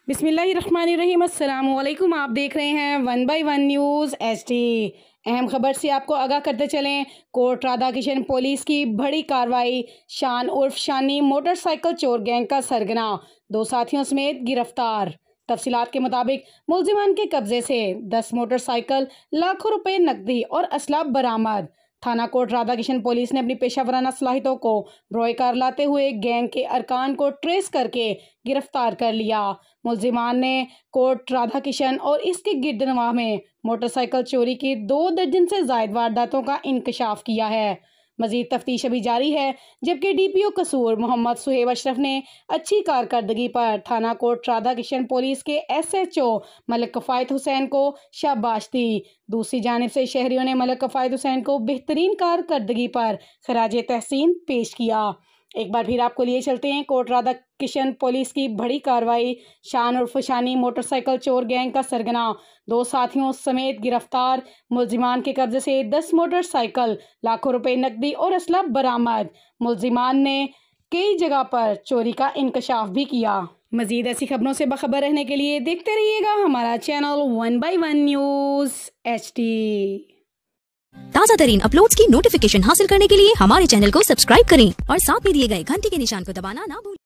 बिस्मिल्लाहिर्रहमानिर्रहीम। अस्सलामुअलैकुम। आप देख रहे हैं 1 बाय 1 न्यूज़ HD। अहम खबर से आपको आगाह करते चलें। कोट राधा किशन पुलिस की बड़ी कार्रवाई। शान उर्फ शानी मोटरसाइकिल चोर गैंग का सरगना 2 साथियों समेत गिरफ्तार। तफसीलात के मुताबिक मुलजिमान के कब्जे से 10 मोटरसाइकिल, लाखों रुपए नकदी और असला बरामद। थाना कोट राधा किशन पुलिस ने अपनी पेशा वराना सलाहियतों को बरोकार लाते हुए गैंग के अरकान को ट्रेस करके गिरफ्तार कर लिया। मुलजिमान ने कोट राधा किशन और इसके गिरदनवाह में मोटरसाइकिल चोरी की 2 दर्जन से जायद वारदातों का इंकशाफ किया है। मजीद तफ्तीश अभी जारी है, जबकि DPO कसूर मोहम्मद सुहेब अशरफ ने अच्छी कारकर्दगी पर थाना कोट राधा किशन पुलिस के SHO मलिक कफ़ायत हुसैन को शाबाश दी। दूसरी जानिब से शहरियों ने मलिक कफ़ायत हुसैन को बेहतरीन कारकर्दगी पर खराज तहसीन पेश किया। एक बार फिर आपको लिए चलते हैं कोट राधा किशन पुलिस की बड़ी कार्रवाई। शान उर्फ शानी मोटरसाइकिल चोर गैंग का सरगना 2 साथियों समेत गिरफ्तार। मुलजिमान के कब्जे से 10 मोटरसाइकिल, लाखों रुपए नकदी और असला बरामद। मुलजिमान ने कई जगह पर चोरी का इंकशाफ भी किया। मजीद ऐसी खबरों से बाखबर रहने के लिए देखते रहिएगा हमारा चैनल 1 बाय 1 न्यूज़ HD। ताज़ा तरीन अपलोड्स की नोटिफिकेशन हासिल करने के लिए हमारे चैनल को सब्सक्राइब करें और साथ में दिए गए घंटी के निशान को दबाना ना भूलें।